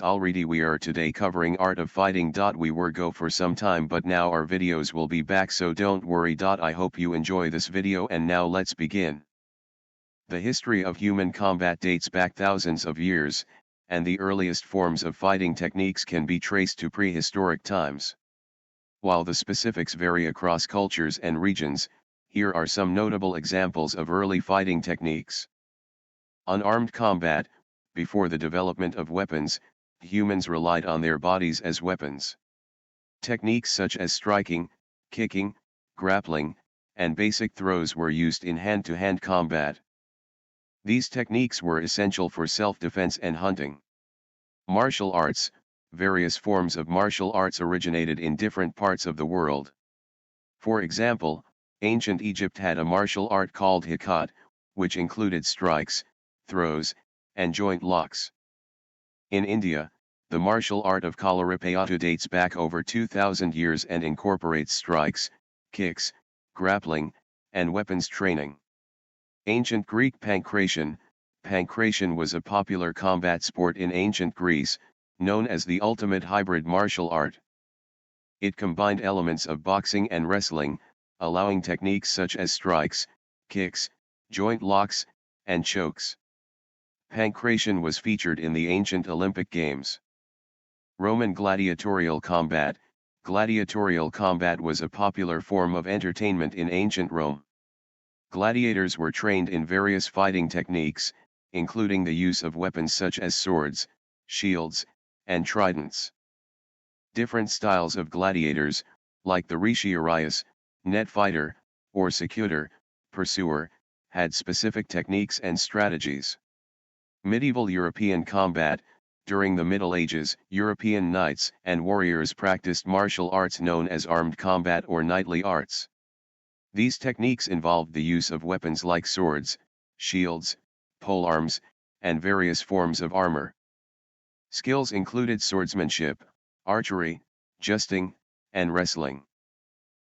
already we are today covering art of fighting. We were go for some time but now our videos will be back so don't worry. I hope you enjoy this video and now let's begin. The history of human combat dates back thousands of years, and the earliest forms of fighting techniques can be traced to prehistoric times. While the specifics vary across cultures and regions, here are some notable examples of early fighting techniques. Unarmed combat. Before the development of weapons, humans relied on their bodies as weapons. Techniques such as striking, kicking, grappling, and basic throws were used in hand-to-hand combat. These techniques were essential for self-defense and hunting. Martial arts. Various forms of martial arts originated in different parts of the world. For example, ancient Egypt had a martial art called hikat, which included strikes, throws, and joint locks. In India, the martial art of Kalaripayattu dates back over 2000 years and incorporates strikes, kicks, grappling, and weapons training. Ancient Greek pankration. Pankration was a popular combat sport in ancient Greece, known as the ultimate hybrid martial art. It combined elements of boxing and wrestling, allowing techniques such as strikes, kicks, joint locks, and chokes. Pankration was featured in the ancient Olympic Games. Roman gladiatorial combat. Gladiatorial combat was a popular form of entertainment in ancient Rome. Gladiators were trained in various fighting techniques, including the use of weapons such as swords, shields, and tridents. Different styles of gladiators, like the Rishi Arias, net fighter, or secutor, pursuer, had specific techniques and strategies. Medieval European combat. During the Middle Ages, European knights and warriors practiced martial arts known as armed combat or knightly arts. These techniques involved the use of weapons like swords, shields, polearms, and various forms of armor. Skills included swordsmanship, archery, justing, and wrestling.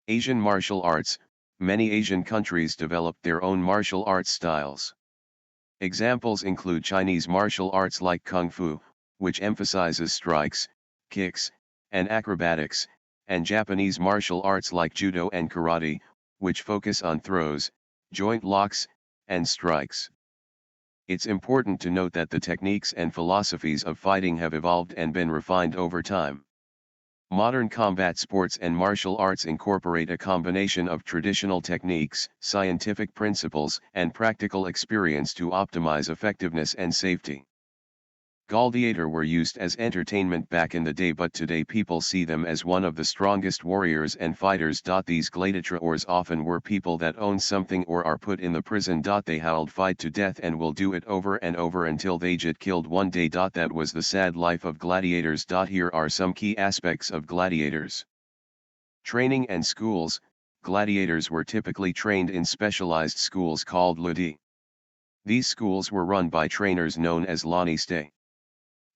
Asian martial arts. Many Asian countries developed their own martial arts styles. Examples include Chinese martial arts like Kung Fu, which emphasizes strikes, kicks, and acrobatics, and Japanese martial arts like Judo and Karate, which focus on throws, joint locks, and strikes. It's important to note that the techniques and philosophies of fighting have evolved and been refined over time. Modern combat sports and martial arts incorporate a combination of traditional techniques, scientific principles, and practical experience to optimize effectiveness and safety. Gladiator were used as entertainment back in the day, but today people see them as one of the strongest warriors and fighters. These gladiators often were people that own something or are put in the prison. They howled fight to death and will do it over and over until they get killed one day. That was the sad life of gladiators. Here are some key aspects of gladiators. Training and schools. Gladiators were typically trained in specialized schools called ludi. These schools were run by trainers known as lanistae.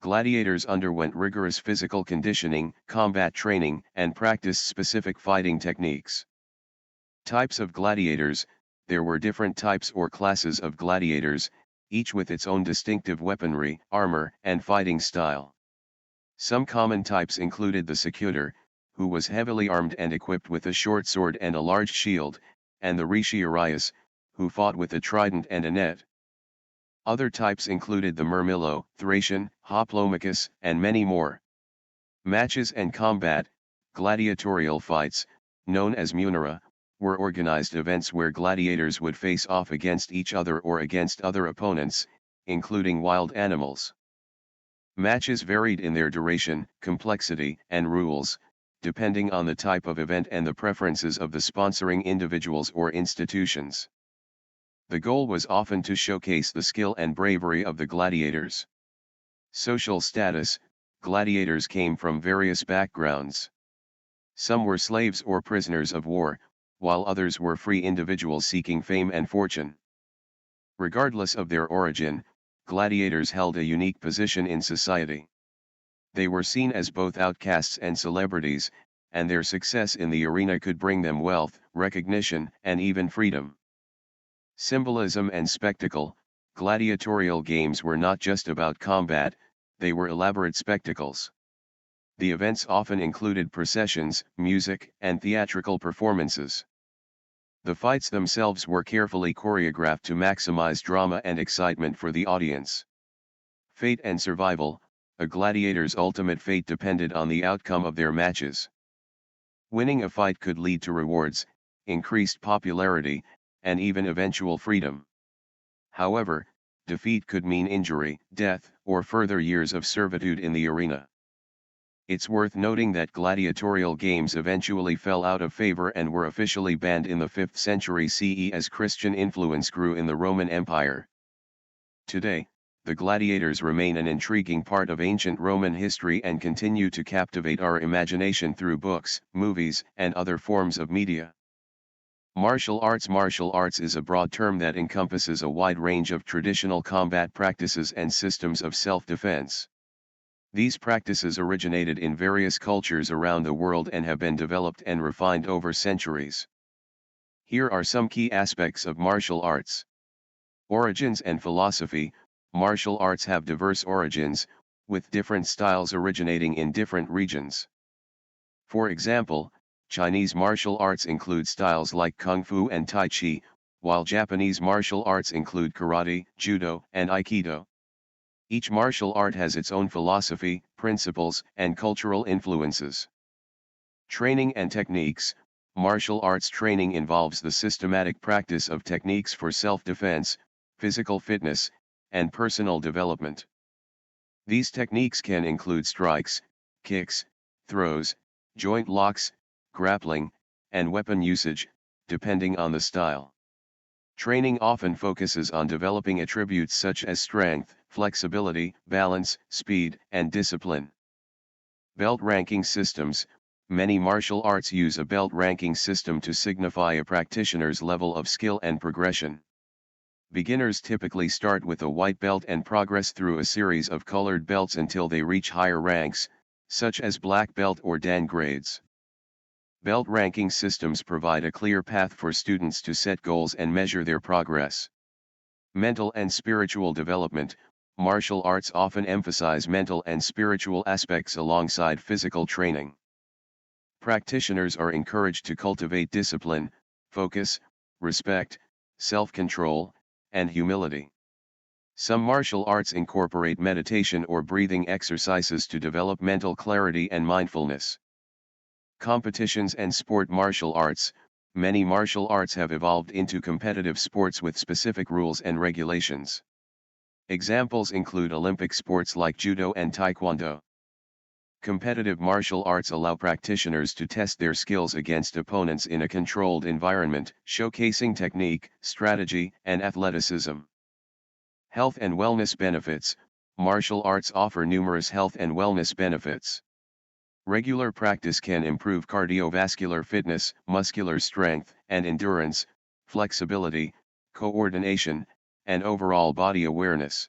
Gladiators underwent rigorous physical conditioning, combat training, and practiced specific fighting techniques. Types of gladiators. There were different types or classes of gladiators, each with its own distinctive weaponry, armor, and fighting style. Some common types included the secutor, who was heavily armed and equipped with a short sword and a large shield, and the Rishi Arias, who fought with a trident and a net. Other types included the Murmillo, Thracian, Hoplomachus, and many more. Matches and combat. Gladiatorial fights, known as munera, were organized events where gladiators would face off against each other or against other opponents, including wild animals. Matches varied in their duration, complexity, and rules, depending on the type of event and the preferences of the sponsoring individuals or institutions. The goal was often to showcase the skill and bravery of the gladiators. Social status. Gladiators came from various backgrounds. Some were slaves or prisoners of war, while others were free individuals seeking fame and fortune. Regardless of their origin, gladiators held a unique position in society. They were seen as both outcasts and celebrities, and their success in the arena could bring them wealth, recognition, and even freedom. Symbolism and spectacle. Gladiatorial games were not just about combat, they were elaborate spectacles. The events often included processions, music, and theatrical performances. The fights themselves were carefully choreographed to maximize drama and excitement for the audience. Fate and survival, a gladiator's ultimate fate depended on the outcome of their matches. Winning a fight could lead to rewards, increased popularity, and even eventual freedom. However, defeat could mean injury, death, or further years of servitude in the arena. It's worth noting that gladiatorial games eventually fell out of favor and were officially banned in the 5th century CE as Christian influence grew in the Roman Empire. Today, the gladiators remain an intriguing part of ancient Roman history and continue to captivate our imagination through books, movies, and other forms of media. Martial arts. Martial arts is a broad term that encompasses a wide range of traditional combat practices and systems of self-defense. These practices originated in various cultures around the world and have been developed and refined over centuries. Here are some key aspects of martial arts. Origins and philosophy. Martial arts have diverse origins, with different styles originating in different regions. For example, Chinese martial arts include styles like Kung Fu and Tai Chi, while Japanese martial arts include Karate, Judo, and Aikido. Each martial art has its own philosophy, principles, and cultural influences. Training and techniques. Martial arts training involves the systematic practice of techniques for self-defense, physical fitness, and personal development. These techniques can include strikes, kicks, throws, joint locks, grappling, and weapon usage, depending on the style. Training often focuses on developing attributes such as strength, flexibility, balance, speed, and discipline. Belt ranking systems. Many martial arts use a belt ranking system to signify a practitioner's level of skill and progression. Beginners typically start with a white belt and progress through a series of colored belts until they reach higher ranks, such as black belt or Dan grades. Belt ranking systems provide a clear path for students to set goals and measure their progress. Mental and spiritual development. Martial arts often emphasize mental and spiritual aspects alongside physical training. Practitioners are encouraged to cultivate discipline, focus, respect, self-control, and humility. Some martial arts incorporate meditation or breathing exercises to develop mental clarity and mindfulness. Competitions and sport. Martial arts. Many martial arts have evolved into competitive sports with specific rules and regulations. Examples include Olympic sports like judo and taekwondo. Competitive martial arts allow practitioners to test their skills against opponents in a controlled environment, showcasing technique, strategy, and athleticism. Health and wellness benefits. Martial arts offer numerous health and wellness benefits. Regular practice can improve cardiovascular fitness, muscular strength and endurance, flexibility, coordination, and overall body awareness.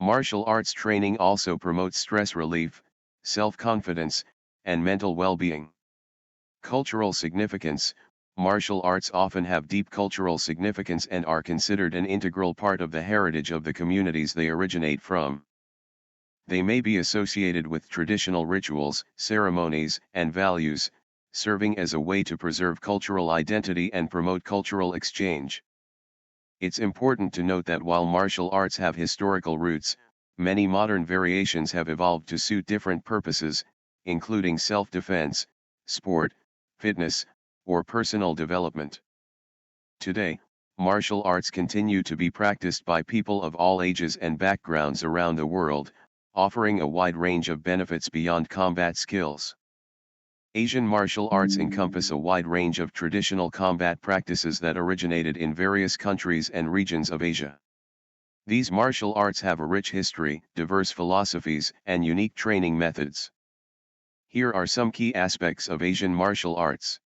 Martial arts training also promotes stress relief, self-confidence, and mental well-being. Cultural significance. Martial arts often have deep cultural significance and are considered an integral part of the heritage of the communities they originate from. They may be associated with traditional rituals, ceremonies, and values, serving as a way to preserve cultural identity and promote cultural exchange. It's important to note that while martial arts have historical roots, many modern variations have evolved to suit different purposes, including self-defense, sport, fitness, or personal development. Today, martial arts continue to be practiced by people of all ages and backgrounds around the world, offering a wide range of benefits beyond combat skills. Asian martial arts encompass a wide range of traditional combat practices that originated in various countries and regions of Asia. These martial arts have a rich history, diverse philosophies, and unique training methods. Here are some key aspects of Asian martial arts.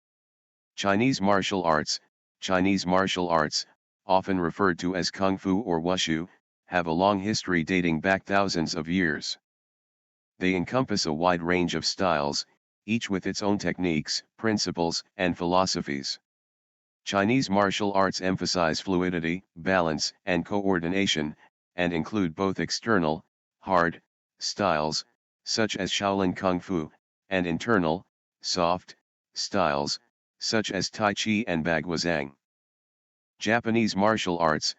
Chinese martial arts. Chinese martial arts, often referred to as Kung Fu or Wushu, have a long history dating back thousands of years. They encompass a wide range of styles, each with its own techniques, principles, and philosophies. Chinese martial arts emphasize fluidity, balance, and coordination, and include both external, hard, styles, such as Shaolin Kung Fu, and internal, soft, styles, such as Tai Chi and Bagwazang. Japanese martial arts,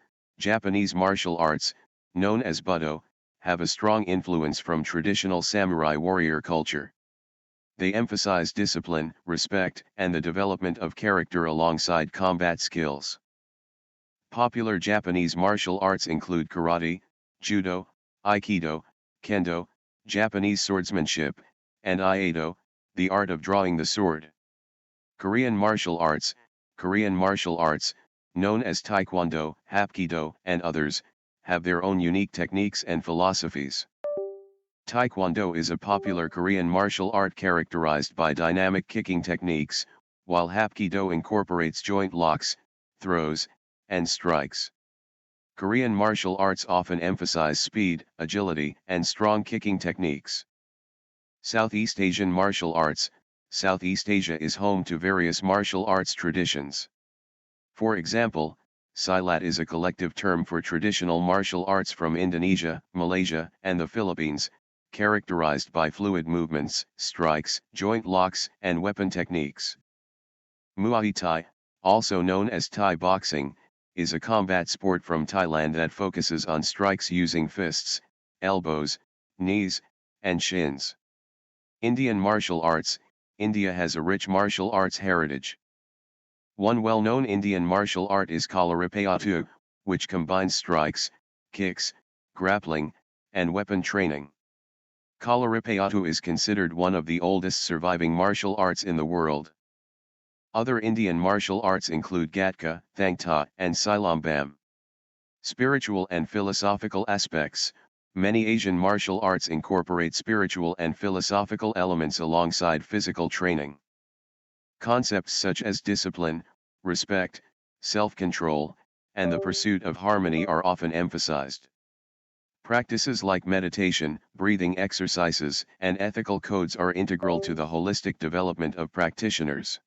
known as Budo, have a strong influence from traditional samurai warrior culture. They emphasize discipline, respect, and the development of character alongside combat skills. Popular Japanese martial arts include karate, judo, aikido, kendo, Japanese swordsmanship, and iaido, the art of drawing the sword. Korean martial arts, known as taekwondo, hapkido, and others, have their own unique techniques and philosophies. Taekwondo is a popular Korean martial art characterized by dynamic kicking techniques, while hapkido incorporates joint locks, throws, and strikes. Korean martial arts often emphasize speed, agility, and strong kicking techniques. Southeast Asian martial arts, Southeast Asia is home to various martial arts traditions. For example, Silat is a collective term for traditional martial arts from Indonesia, Malaysia, and the Philippines, characterized by fluid movements, strikes, joint locks, and weapon techniques. Muay Thai, also known as Thai boxing, is a combat sport from Thailand that focuses on strikes using fists, elbows, knees, and shins. Indian martial arts, India has a rich martial arts heritage. One well-known Indian martial art is Kalaripayattu, which combines strikes, kicks, grappling, and weapon training. Kalaripayattu is considered one of the oldest surviving martial arts in the world. Other Indian martial arts include Gatka, Thangta, and Silambam. Spiritual and philosophical aspects. Many Asian martial arts incorporate spiritual and philosophical elements alongside physical training. Concepts such as discipline, respect, self-control, and the pursuit of harmony are often emphasized. Practices like meditation, breathing exercises, and ethical codes are integral to the holistic development of practitioners.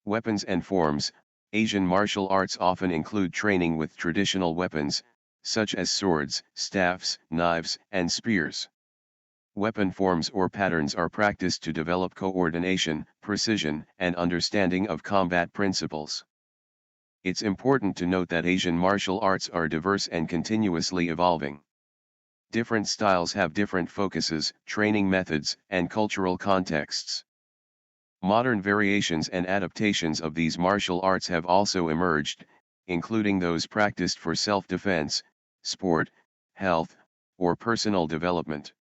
Weapons and forms. Asian martial arts often include training with traditional weapons, such as swords, staffs, knives, and spears. Weapon forms or patterns are practiced to develop coordination, precision, and understanding of combat principles. It's important to note that Asian martial arts are diverse and continuously evolving. Different styles have different focuses, training methods, and cultural contexts. Modern variations and adaptations of these martial arts have also emerged, including those practiced for self-defense, sport, health, or personal development.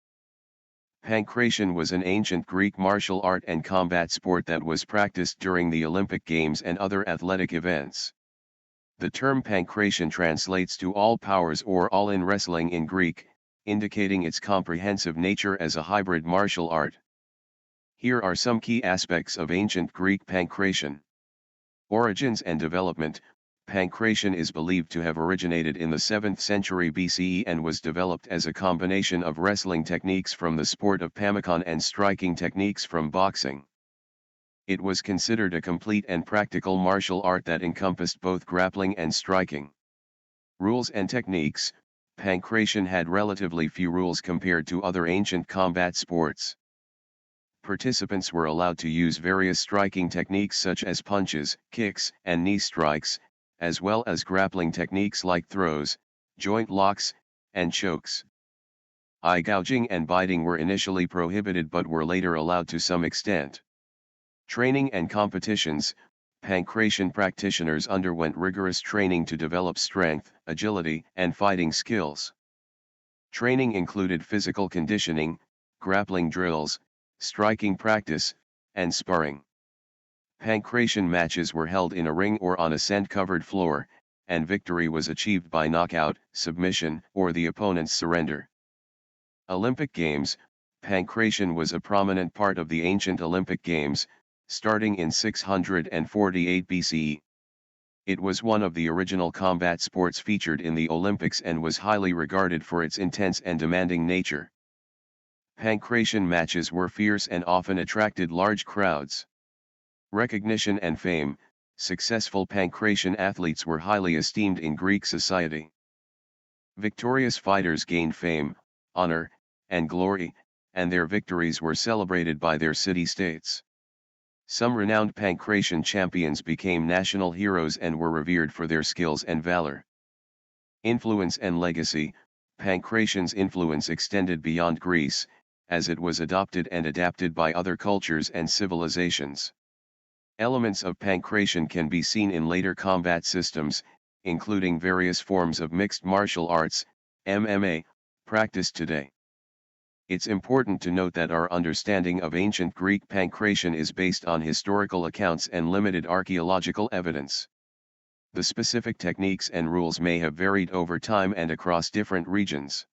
Pankration was an ancient Greek martial art and combat sport that was practiced during the Olympic Games and other athletic events. The term pankration translates to all powers or all in wrestling in Greek, indicating its comprehensive nature as a hybrid martial art. Here are some key aspects of ancient Greek pankration. Origins and development. Pankration is believed to have originated in the 7th century BCE and was developed as a combination of wrestling techniques from the sport of pamukon and striking techniques from boxing. It was considered a complete and practical martial art that encompassed both grappling and striking. Rules and techniques. Pankration had relatively few rules compared to other ancient combat sports. Participants were allowed to use various striking techniques such as punches, kicks, and knee strikes, as well as grappling techniques like throws, joint locks, and chokes. Eye gouging and biting were initially prohibited but were later allowed to some extent. Training and competitions. Pankration practitioners underwent rigorous training to develop strength, agility, and fighting skills. Training included physical conditioning, grappling drills, striking practice, and sparring. Pankration matches were held in a ring or on a sand-covered floor, and victory was achieved by knockout, submission, or the opponent's surrender. Olympic Games. Pankration was a prominent part of the ancient Olympic Games, starting in 648 BCE. It was one of the original combat sports featured in the Olympics and was highly regarded for its intense and demanding nature. Pankration matches were fierce and often attracted large crowds. Recognition and fame. Successful pankration athletes were highly esteemed in Greek society. Victorious fighters gained fame, honor, and glory, and their victories were celebrated by their city-states. Some renowned pankration champions became national heroes and were revered for their skills and valor. Influence and legacy. Pankration's influence extended beyond Greece, as it was adopted and adapted by other cultures and civilizations. Elements of pankration can be seen in later combat systems, including various forms of mixed martial arts, MMA, practiced today. It's important to note that our understanding of ancient Greek pankration is based on historical accounts and limited archaeological evidence. The specific techniques and rules may have varied over time and across different regions.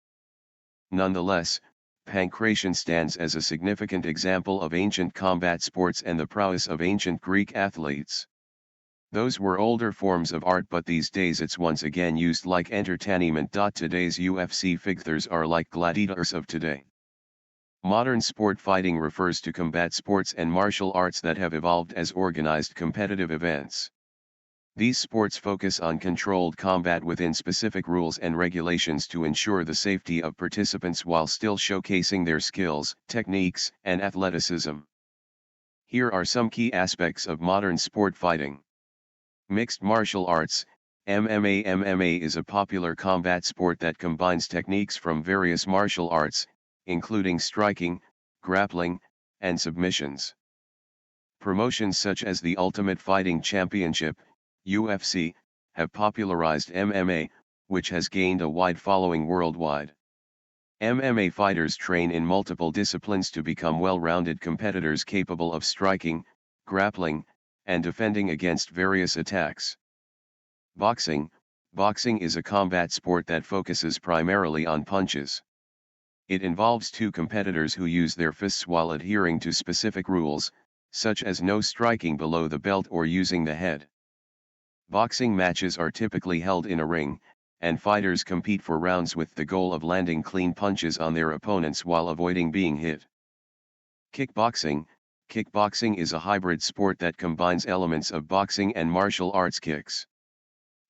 Nonetheless, pankration stands as a significant example of ancient combat sports and the prowess of ancient Greek athletes. Those were older forms of art, but these days it's once again used like entertainment. Today's UFC fighters are like gladiators of today. Modern sport fighting refers to combat sports and martial arts that have evolved as organized competitive events. These sports focus on controlled combat within specific rules and regulations to ensure the safety of participants while still showcasing their skills, techniques, and athleticism. Here are some key aspects of modern sport fighting. Mixed martial arts, MMA. MMA is a popular combat sport that combines techniques from various martial arts, including striking, grappling, and submissions. Promotions such as the Ultimate Fighting Championship, UFC, have popularized MMA, which has gained a wide following worldwide. MMA fighters train in multiple disciplines to become well-rounded competitors capable of striking, grappling, and defending against various attacks. Boxing. Boxing is a combat sport that focuses primarily on punches. It involves two competitors who use their fists while adhering to specific rules, such as no striking below the belt or using the head. Boxing matches are typically held in a ring, and fighters compete for rounds with the goal of landing clean punches on their opponents while avoiding being hit. Kickboxing. Kickboxing is a hybrid sport that combines elements of boxing and martial arts kicks.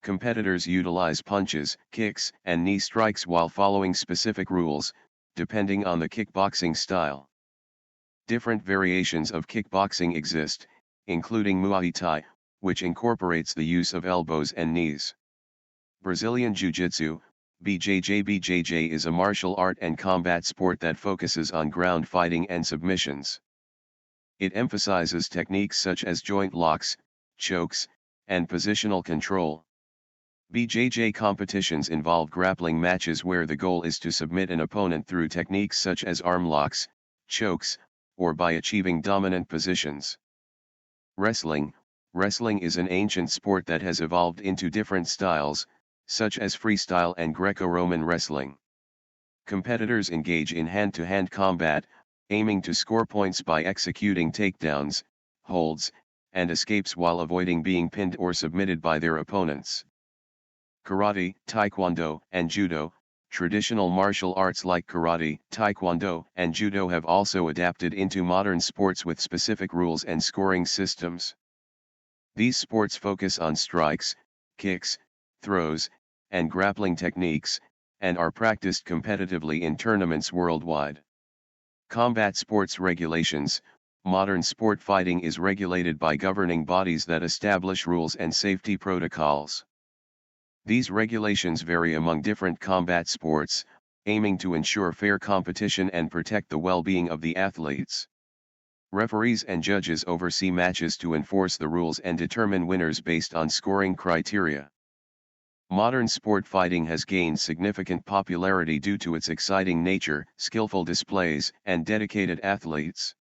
Competitors utilize punches, kicks, and knee strikes while following specific rules, depending on the kickboxing style. Different variations of kickboxing exist, including Muay Thai, which incorporates the use of elbows and knees. Brazilian Jiu-Jitsu, BJJ. BJJ is a martial art and combat sport that focuses on ground fighting and submissions. It emphasizes techniques such as joint locks, chokes, and positional control. BJJ competitions involve grappling matches where the goal is to submit an opponent through techniques such as arm locks, chokes, or by achieving dominant positions. Wrestling. Wrestling is an ancient sport that has evolved into different styles, such as freestyle and Greco-Roman wrestling. Competitors engage in hand-to-hand combat, aiming to score points by executing takedowns, holds, and escapes while avoiding being pinned or submitted by their opponents. Karate, Taekwondo, and Judo. Traditional martial arts like karate, taekwondo, and judo have also adapted into modern sports with specific rules and scoring systems. These sports focus on strikes, kicks, throws, and grappling techniques, and are practiced competitively in tournaments worldwide. Combat sports regulations. Modern sport fighting is regulated by governing bodies that establish rules and safety protocols. These regulations vary among different combat sports, aiming to ensure fair competition and protect the well-being of the athletes. Referees and judges oversee matches to enforce the rules and determine winners based on scoring criteria. Modern sport fighting has gained significant popularity due to its exciting nature, skillful displays, and dedicated athletes.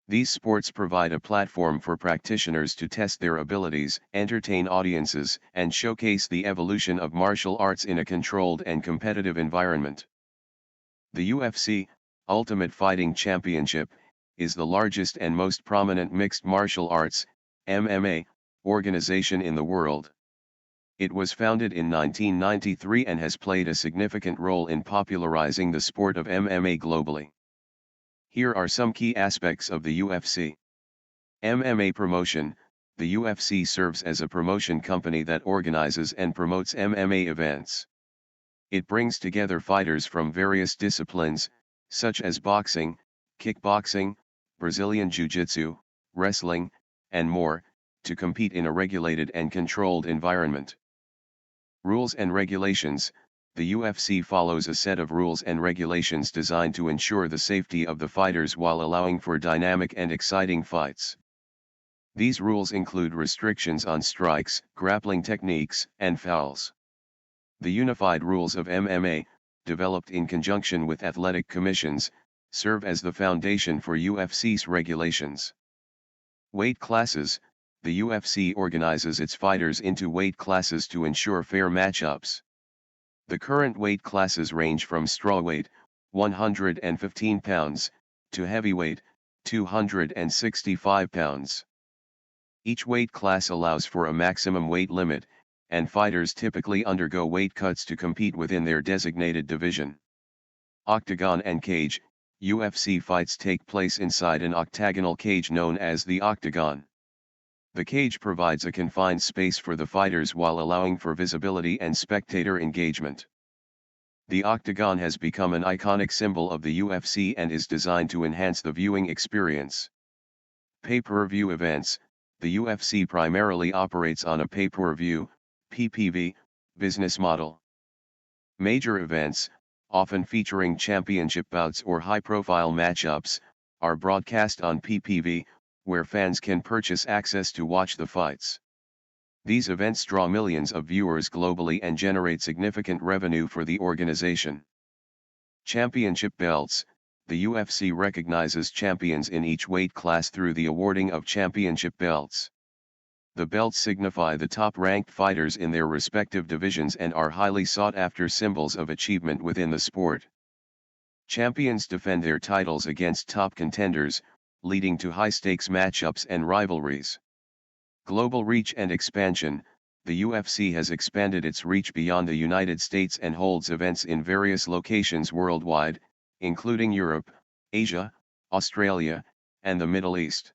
These sports provide a platform for practitioners to test their abilities, entertain audiences, and showcase the evolution of martial arts in a controlled and competitive environment. The UFC, Ultimate Fighting Championship, is the largest and most prominent mixed martial arts, MMA, organization in the world. It was founded in 1993 and has played a significant role in popularizing the sport of MMA globally. Here are some key aspects of the UFC. MMA promotion. The UFC serves as a promotion company that organizes and promotes MMA events. It brings together fighters from various disciplines, such as boxing, kickboxing, Brazilian Jiu-Jitsu, wrestling, and more, to compete in a regulated and controlled environment. Rules and regulations. The UFC follows a set of rules and regulations designed to ensure the safety of the fighters while allowing for dynamic and exciting fights. These rules include restrictions on strikes, grappling techniques, and fouls. The unified rules of MMA, developed in conjunction with athletic commissions, serve as the foundation for UFC's regulations. Weight classes. The UFC organizes its fighters into weight classes to ensure fair matchups. The current weight classes range from strawweight, 115 pounds, to heavyweight, 265 pounds. Each weight class allows for a maximum weight limit, and fighters typically undergo weight cuts to compete within their designated division. Octagon and cage. UFC fights take place inside an octagonal cage known as the octagon. The cage provides a confined space for the fighters while allowing for visibility and spectator engagement. The octagon has become an iconic symbol of the UFC and is designed to enhance the viewing experience. Pay-per-view events. The UFC primarily operates on a pay-per-view (PPV) business model. Major events, often featuring championship bouts or high-profile matchups, are broadcast on PPV, where fans can purchase access to watch the fights. These events draw millions of viewers globally and generate significant revenue for the organization. Championship belts. The UFC recognizes champions in each weight class through the awarding of championship belts. The belts signify the top-ranked fighters in their respective divisions and are highly sought-after symbols of achievement within the sport. Champions defend their titles against top contenders, leading to high-stakes matchups and rivalries. Global reach and expansion. The UFC has expanded its reach beyond the United States and holds events in various locations worldwide, including Europe, Asia, Australia, and the Middle East.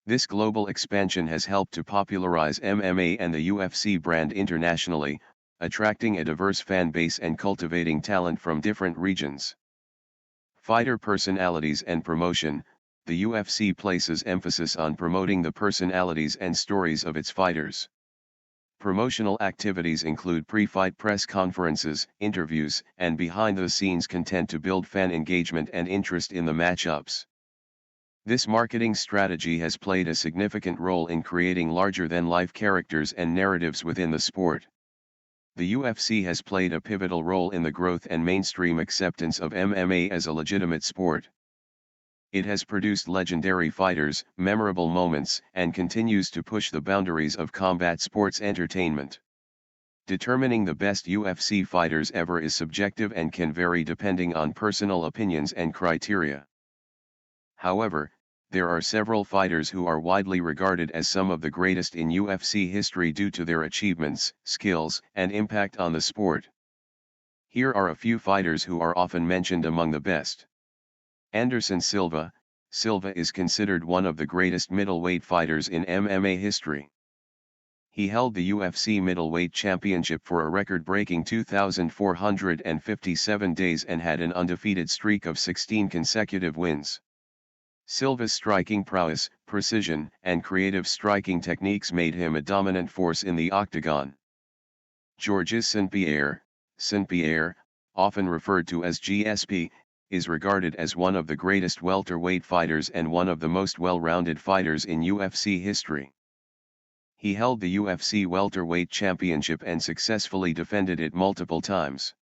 This global expansion has helped to popularize MMA and the UFC brand internationally, attracting a diverse fan base and cultivating talent from different regions. Fighter personalities and promotion. The UFC places emphasis on promoting the personalities and stories of its fighters. Promotional activities include pre-fight press conferences, interviews, and behind-the-scenes content to build fan engagement and interest in the matchups. This marketing strategy has played a significant role in creating larger-than-life characters and narratives within the sport. The UFC has played a pivotal role in the growth and mainstream acceptance of MMA as a legitimate sport. It has produced legendary fighters, memorable moments, and continues to push the boundaries of combat sports entertainment. Determining the best UFC fighters ever is subjective and can vary depending on personal opinions and criteria. However, there are several fighters who are widely regarded as some of the greatest in UFC history due to their achievements, skills, and impact on the sport. Here are a few fighters who are often mentioned among the best. Anderson Silva. Silva is considered one of the greatest middleweight fighters in MMA history. He held the UFC middleweight championship for a record-breaking 2,457 days and had an undefeated streak of 16 consecutive wins. Silva's striking prowess, precision, and creative striking techniques made him a dominant force in the octagon. Georges St-Pierre. St-Pierre, often referred to as GSP, is regarded as one of the greatest welterweight fighters and one of the most well-rounded fighters in UFC history. He held the UFC welterweight championship and successfully defended it multiple times.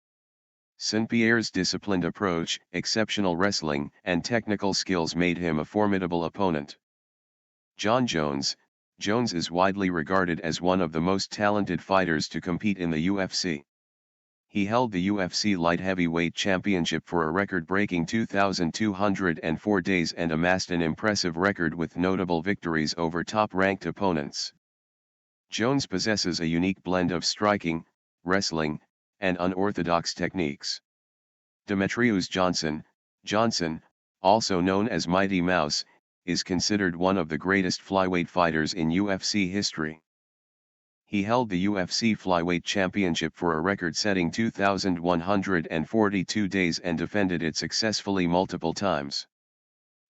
St-Pierre's disciplined approach, exceptional wrestling, and technical skills made him a formidable opponent. Jon Jones. Jones is widely regarded as one of the most talented fighters to compete in the UFC. He held the UFC light heavyweight championship for a record-breaking 2,204 days and amassed an impressive record with notable victories over top-ranked opponents. Jones possesses a unique blend of striking, wrestling, and unorthodox techniques. Demetrius Johnson. Johnson, also known as Mighty Mouse, is considered one of the greatest flyweight fighters in UFC history. He held the UFC Flyweight Championship for a record-setting 2,142 days and defended it successfully multiple times.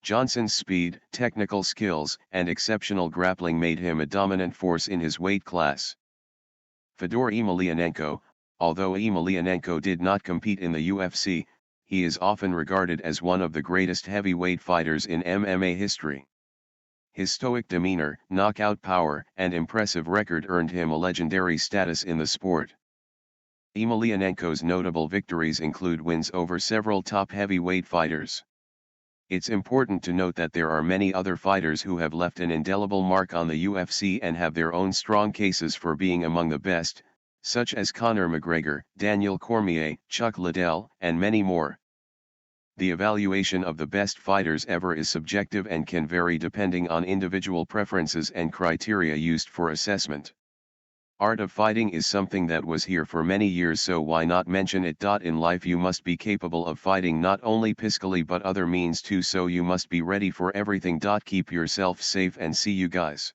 Johnson's speed, technical skills, and exceptional grappling made him a dominant force in his weight class. Fedor Emelianenko, although Emelianenko did not compete in the UFC, he is often regarded as one of the greatest heavyweight fighters in MMA history. His stoic demeanor, knockout power, and impressive record earned him a legendary status in the sport. Emelianenko's notable victories include wins over several top heavyweight fighters. It's important to note that there are many other fighters who have left an indelible mark on the UFC and have their own strong cases for being among the best, such as Conor McGregor, Daniel Cormier, Chuck Liddell, and many more. The evaluation of the best fighters ever is subjective and can vary depending on individual preferences and criteria used for assessment. Art of fighting is something that was here for many years, so why not mention it? In life you must be capable of fighting not only physically but other means too, so you must be ready for everything. Keep yourself safe and see you guys.